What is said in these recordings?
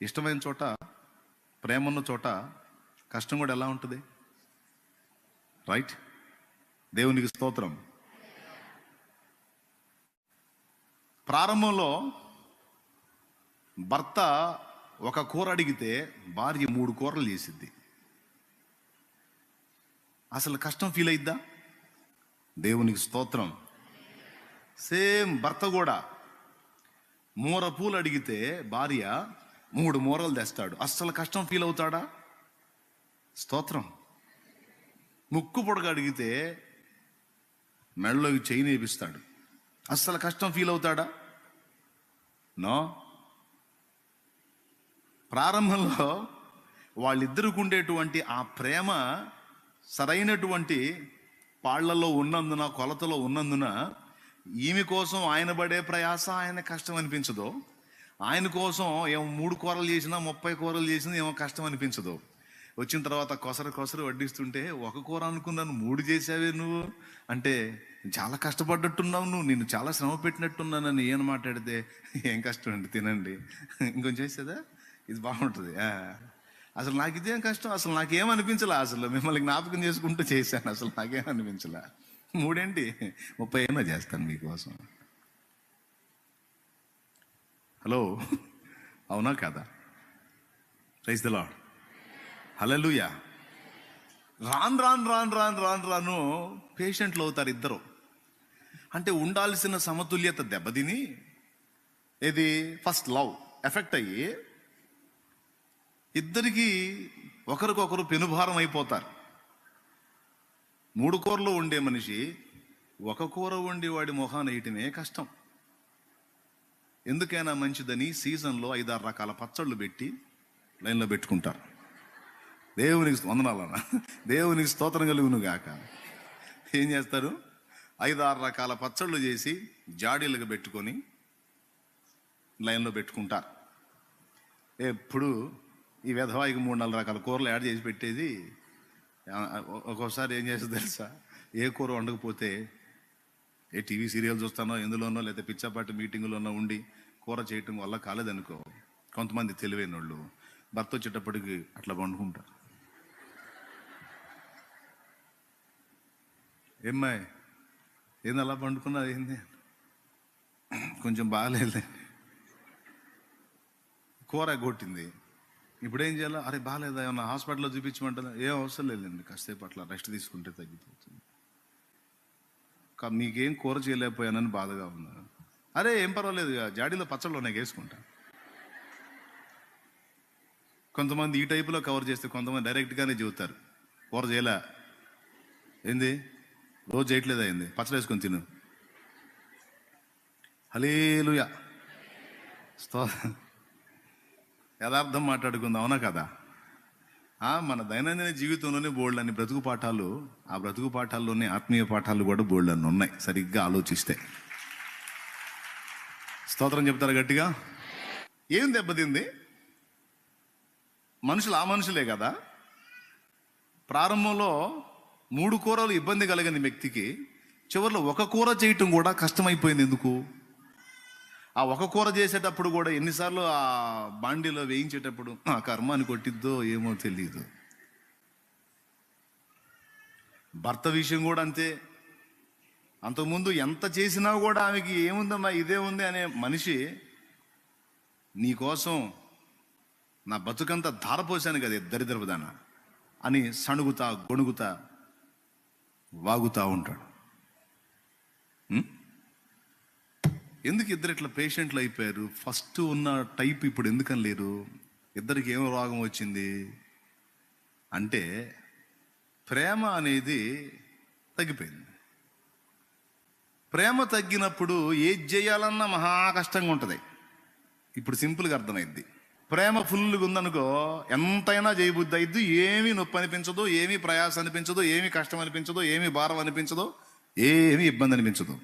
ఇష్టమైన చోట, ప్రేమ ఉన్న చోట కష్టం కూడా ఎలా ఉంటుంది? రైట్? దేవునికి స్తోత్రం. ప్రారంభంలో భర్త ఒక కూర అడిగితే భార్య 3 కూరలు చేసిద్ది. అసలు కష్టం ఫీల్ అయిద్దా? దేవునికి స్తోత్రం. సేమ్ భర్త కూడా మూర పూలు అడిగితే భార్య 3 మూరలు తెస్తాడు. అస్సలు కష్టం ఫీల్ అవుతాడా? స్తోత్రం. ముక్కు పొడగ అడిగితే మెడలోకి చైన్ వేపిస్తాడు. అస్సలు కష్టం ఫీల్ అవుతాడా? నో. ప్రారంభంలో వాళ్ళిద్దరికి ఉండేటువంటి ఆ ప్రేమ సరైనటువంటి పాళ్లలో ఉన్నందున, కొలతలో ఉన్నందున ఈమె కోసం ఆయన పడే ప్రయాస ఆయన కష్టం అనిపించదు. ఆయన కోసం ఏమో 3 కూరలు చేసినా 30 కూరలు చేసినా ఏమో కష్టం అనిపించదు. వచ్చిన తర్వాత కొసరు వడ్డిస్తుంటే 1 కూర అనుకున్నాను 3 చేసావే నువ్వు అంటే చాలా కష్టపడ్డట్టున్నావు నువ్వు, నిన్ను చాలా శ్రమ పెట్టినట్టున్నానని ఏం మాట్లాడితే ఏం కష్టం అండి, తినండి, ఇంకొంచెం చేసేదా, ఇది బాగుంటుంది. అసలు నాకు ఇదేం కష్టం, అసలు నాకేమనిపించలే, అసలు మిమ్మల్ని జ్ఞాపకం చేసుకుంటూ చేశాను, అసలు నాకేమనిపించలే. 3 ఏంటి 30 అయినా చేస్తాను మీకోసం. హలో, అవునా కదా? Praise the Lord. హల్లెలూయా. రాను పేషెంట్లు అవుతారు ఇద్దరు. అంటే ఉండాల్సిన సమతుల్యత దెబ్బతిని ఇది ఫస్ట్ లవ్ ఎఫెక్ట్ అయ్యి ఇద్దరికి ఒకరికొకరు పెనుభారం అయిపోతారు. 3 కూరలు వండే మనిషి 1 కూర వండి వాడి మొహాన వేయటమే కష్టం. ఎందుకైనా మంచిదని సీజన్లో 5-6 రకాల పచ్చళ్ళు పెట్టి లైన్లో పెట్టుకుంటారు. దేవునికి వందనాలన్న, దేవునికి స్తోత్రం కలుగును గాక. ఏం చేస్తారు? 5-6 రకాల పచ్చళ్ళు చేసి జాడీలుగా పెట్టుకొని లైన్లో పెట్టుకుంటారు. ఎప్పుడు ఈ విధవాయికి 3-4 రకాల కూరలు యాడ్ చేసి పెట్టేది. ఒక్కోసారి ఏం చేస్తుంది తెలుసా? ఏ కూర వండకపోతే ఏ టీవీ సీరియల్ చూస్తానో ఎందులోనో లేదా పిచ్చాపాటి మీటింగులోనో ఉండి కూర చేయటం వల్ల కాలేదనుకో, కొంతమంది తెలివైన వాళ్ళు భర్త వచ్చేటప్పటికి అట్లా వండుకుంటారు. ఏమ్మాయి ఏంది అలా పండుకున్నా, ఏంది కొంచెం బాగాలేదు, కూర కొట్టింది, ఇప్పుడు ఏం చేయాలి? అరే బాగాలేదా, ఏమన్నా హాస్పిటల్లో చూపించమంటుందా? ఏం అవసరం లేదండి, కాసేపు అట్లా రెస్ట్ తీసుకుంటే తగ్గిపోతుంది. మీకేం కూర చేయలేకపోయానని బాధగా ఉన్నా. అరే ఏం పర్వాలేదు, జాడీలో పచ్చళ్ళు ఉన్నాయి, వేసుకుంటా. కొంతమంది ఈ టైపులో కవర్ చేస్తే కొంతమంది డైరెక్ట్గానే చెబుతారు, కూర చేయలే, ఏంది రోజు చేయట్లేదా, ఏంది పచ్చడి వేసుకొని తిను. హల్లెలూయా. యథార్థం మాట్లాడుకుందాం, అవునా కదా? మన దైనందిన జీవితంలోనే బోల్డ్ అని బ్రతుకు పాఠాలు, ఆ బ్రతుకు పాఠాల్లోనే ఆత్మీయ పాఠాలు కూడా బోల్డ్ అని ఉన్నాయి సరిగ్గా ఆలోచిస్తే. స్తోత్రం చెప్తారు గట్టిగా. ఏం దెబ్బతింది? మనుషులు ఆ మనుషులే కదా. ప్రారంభంలో 3 కూరలు ఇబ్బంది కలిగిన వ్యక్తికి చివరిలో 1 కూర చేయటం కూడా కష్టమైపోయింది. ఎందుకు? ఆ 1 కూర చేసేటప్పుడు కూడా ఎన్నిసార్లు ఆ బాండీలో వేయించేటప్పుడు ఆ కర్మాన్ని కొట్టిద్దో ఏమో తెలియదు. భర్త విషయం కూడా అంతే. అంతకుముందు ఎంత చేసినా కూడా ఆమెకి ఏముందమ్మా ఇదే ఉంది అనే మనిషి నీకోసం నా బతుకంతా ధారపోసాను కదా దరిద్రపుదాన అని సణుగుతా గొణుగుతా వాగుతా ఉంటాడు. ఎందుకు ఇద్దరు ఇట్లా పేషెంట్లు అయిపోయారు? ఫస్ట్ ఉన్న టైప్ ఇప్పుడు ఎందుకని లేరు? ఇద్దరికి ఏం రోగం వచ్చింది అంటే ప్రేమ అనేది తగ్గిపోయింది. ప్రేమ తగ్గినప్పుడు ఏది చేయాలన్నా మహా కష్టంగా ఉంటుంది. ఇప్పుడు సింపుల్గా అర్థమైంది. ప్రేమ ఫుల్గా ఉందనుకో ఎంతైనా చేయబుద్ధి అయిద్ది. ఏమీ నొప్పి అనిపించదు, ఏమీ ప్రయాస అనిపించదు, ఏమీ కష్టం అనిపించదు, ఏమీ భారం అనిపించదు, ఏమీ ఇబ్బంది అనిపించదు.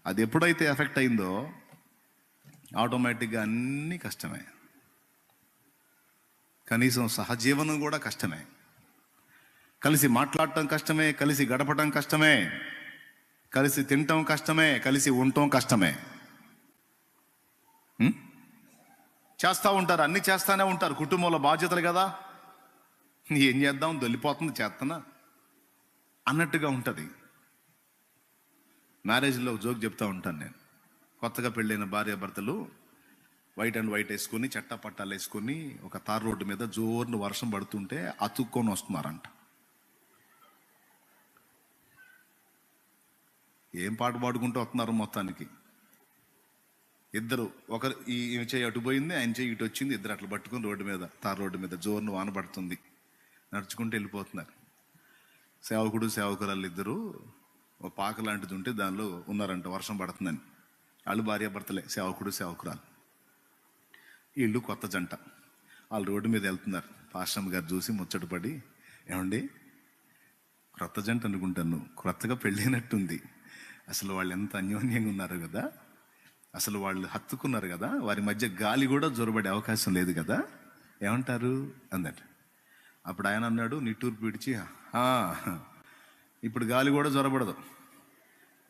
అది ఎప్పుడైతే ఎఫెక్ట్ అయిందో ఆటోమేటిక్గా అన్నీ కష్టమే. కనీసం సహజీవనం కూడా కష్టమే, కలిసి మాట్లాడటం కష్టమే, కలిసి గడపటం కష్టమే, కలిసి తినటం కష్టమే, కలిసి ఉండటం కష్టమే. చేస్తూ ఉంటారు, అన్ని చేస్తానే ఉంటారు, కుటుంబంలో బాధ్యతలు కదా, ఏం చేద్దాం, దొల్లిపోతుంది చేస్తున్నా అన్నట్టుగా ఉంటుంది. మ్యారేజ్లో జోక్ చెప్తా ఉంటాను నేను. కొత్తగా పెళ్ళైన భార్యాభర్తలు వైట్ అండ్ వైట్ వేసుకొని, చట్టా పట్టాలు వేసుకొని, ఒక తార్ రోడ్డు మీద జోరును వర్షం పడుతుంటే అతుక్కొని వస్తున్నారంట. ఏం పాట పాడుకుంటూ వస్తున్నారు మొత్తానికి. ఇద్దరు, ఒకరు ఈమె చేయి అటు పోయింది, ఆయన చేయి ఇటు వచ్చింది, ఇద్దరు అట్లా పట్టుకుని రోడ్డు మీద, తార్ రోడ్డు మీద జోరును వాన పడుతుంది, నడుచుకుంటూ వెళ్ళిపోతున్నారు. సేవకుడు సేవకురాలు ఇద్దరు ఒక పాక లాంటిది ఉంటే దానిలో ఉన్నారంట, వర్షం పడుతుందని. వాళ్ళు భార్యాభర్తలే, సేవకుడు సేవకురాలు. వీళ్ళు కొత్త జంట, వాళ్ళు రోడ్డు మీద వెళ్తున్నారు. పాస్టమ్ గారు చూసి ముచ్చటపడి, ఏమండి క్రొత్త జంట అనుకుంటాను, క్రొత్తగా పెళ్ళైనట్టుంది, అసలు వాళ్ళు ఎంత అన్యోన్యంగా ఉన్నారు కదా, అసలు వాళ్ళు హత్తుకున్నారు కదా, వారి మధ్య గాలి కూడా జొరబడే అవకాశం లేదు కదా, ఏమంటారు అందట. అప్పుడు ఆయన అన్నాడు నిట్టూరు పిడిచి, ఇప్పుడు గాలి కూడా జొరబడదు,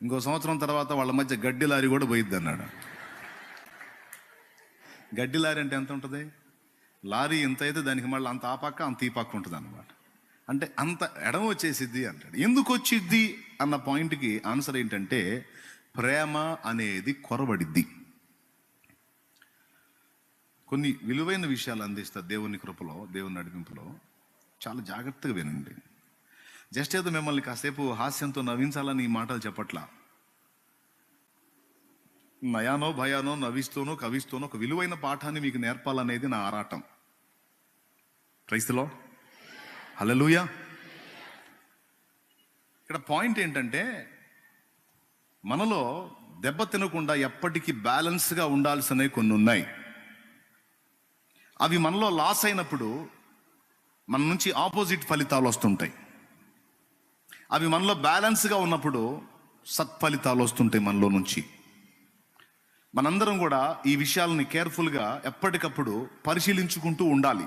ఇంకో సంవత్సరం తర్వాత వాళ్ళ మధ్య గడ్డి లారీ కూడా పోయిద్ది అన్నాడు. గడ్డి లారీ అంటే ఎంత ఉంటుంది? లారీ ఎంత అయితే దానికి మళ్ళీ అంత ఆ పక్క అంత ఈ పక్క ఉంటుంది అన్నమాట. అంటే అంత ఎడమ వచ్చేసిద్ది అంటాడు. ఎందుకు వచ్చిద్ది అన్న పాయింట్కి ఆన్సర్ ఏంటంటే, ప్రేమ అనేది కొరబడిద్ది. కొన్ని విలువైన విషయాలు అందిస్తారు దేవుని కృపలో, దేవుని నడిపింపులో. చాలా జాగ్రత్తగా వినండి. జస్ట్ ఏదో మిమ్మల్ని కాసేపు హాస్యంతో నవ్వించాలని ఈ మాటలు చెప్పట్లా. నయానో భయానో నవ్విస్తూనో కవిస్తూనో ఒక విలువైన పాఠాన్ని మీకు నేర్పాలనేది నా ఆరాటం. ప్రైజ్ ది లార్డ్, హల్లెలూయా. ఇక్కడ పాయింట్ ఏంటంటే, మనలో దెబ్బ తినకుండా ఎప్పటికీ బ్యాలెన్స్గా ఉండాల్సినవి కొన్ని ఉన్నాయి. అవి మనలో లాస్ అయినప్పుడు మన నుంచి ఆపోజిట్ ఫలితాలు వస్తుంటాయి. అవి మనలో బ్యాలెన్స్గా ఉన్నప్పుడు సత్ఫలితాలు వస్తుంటాయి మనలో నుంచి. మనందరం కూడా ఈ విషయాలని కేర్ఫుల్గా ఎప్పటికప్పుడు పరిశీలించుకుంటూ ఉండాలి.